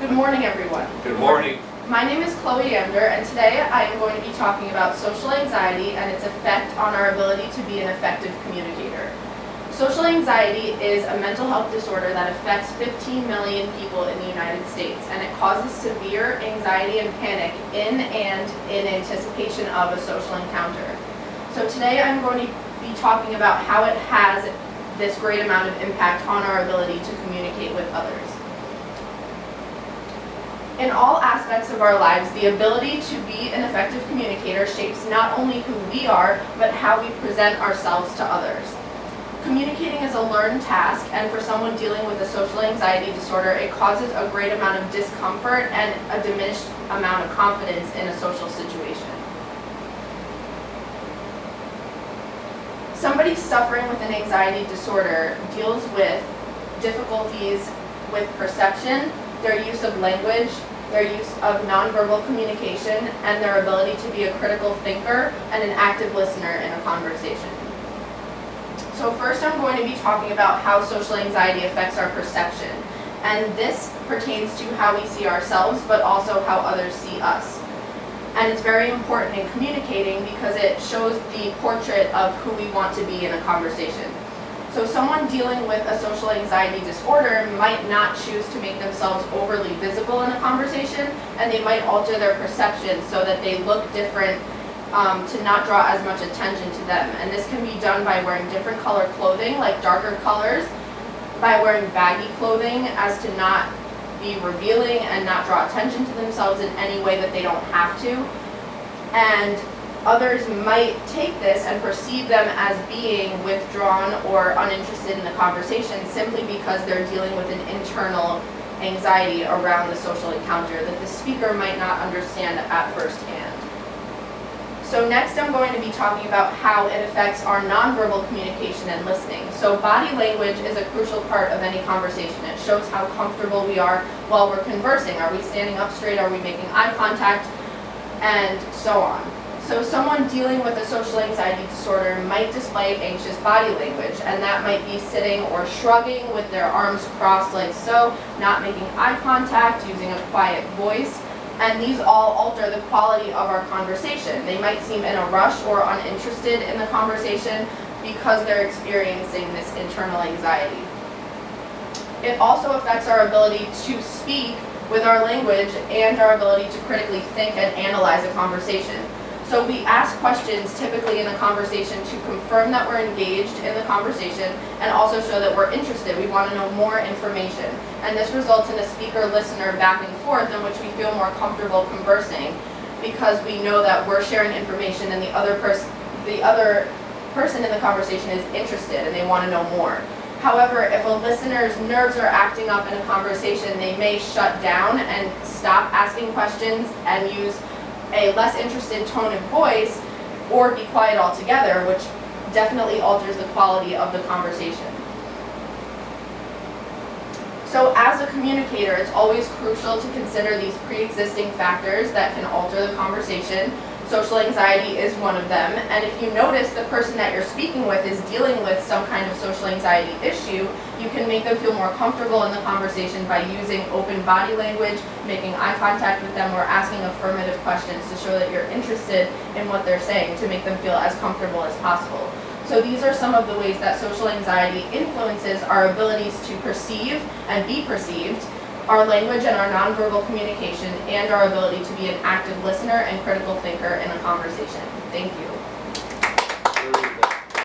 Good morning, everyone. Good morning. My name is Amdur, and today I am going to be talking about social anxiety and its effect on our ability to be an effective communicator. Social anxiety is a mental health disorder that affects 15 million people in the United States, and it causes severe anxiety and panic in anticipation of a social encounter. So today I'm going to be talking about how it has this great amount of impact on our ability to communicate with others. In all aspects of our lives, the ability to be an effective communicator shapes not only who we are, but how we present ourselves to others. Communicating is a learned task, and for someone dealing with a social anxiety disorder, it causes a great amount of discomfort and a diminished amount of confidence in a social situation. Somebody suffering with an anxiety disorder deals with difficulties with perception, their use of language, their use of nonverbal communication, and their ability to be a critical thinker and an active listener in a conversation. So first I'm going to be talking about how social anxiety affects our perception. And this pertains to how we see ourselves, but also how others see us. And it's very important in communicating because it shows the portrait of who we want to be in a conversation. So someone dealing with a social anxiety disorder might not choose to make themselves overly visible in a conversation, and they might alter their perception so that they look different to not draw as much attention to them. And this can be done by wearing different color clothing, like darker colors, by wearing baggy clothing as to not be revealing and not draw attention to themselves in any way that they don't have to. And others might take this and perceive them as being withdrawn or uninterested in the conversation simply because they're dealing with an internal anxiety around the social encounter that the speaker might not understand at first hand. So next I'm going to be talking about how it affects our nonverbal communication and listening. So body language is a crucial part of any conversation. It shows how comfortable we are while we're conversing. Are we standing up straight? Are we making eye contact? And so on. So someone dealing with a social anxiety disorder might display anxious body language, and that might be sitting or shrugging with their arms crossed like so, not making eye contact, using a quiet voice, and these all alter the quality of our conversation. They might seem in a rush or uninterested in the conversation because they're experiencing this internal anxiety. It also affects our ability to speak with our language and our ability to critically think and analyze a conversation. So we ask questions typically in the conversation to confirm that we're engaged in the conversation and also show that we're interested. We want to know more information. And this results in a speaker-listener back and forth in which we feel more comfortable conversing because we know that we're sharing information and the other person in the conversation is interested and they want to know more. However, if a listener's nerves are acting up in a conversation, they may shut down and stop asking questions and use a less interested tone of voice or be quiet altogether, which definitely alters the quality of the conversation. So as a communicator, it's always crucial to consider these pre-existing factors that can alter the conversation. Social anxiety is one of them, and if you notice the person that you're speaking with is dealing with some kind of social anxiety issue, you can make them feel more comfortable in the conversation by using open body language, making eye contact with them, or asking affirmative questions to show that you're interested in what they're saying to make them feel as comfortable as possible. So these are some of the ways that social anxiety influences our abilities to perceive and be perceived, our language and our nonverbal communication, and our ability to be an active listener and critical thinker in a conversation. Thank you.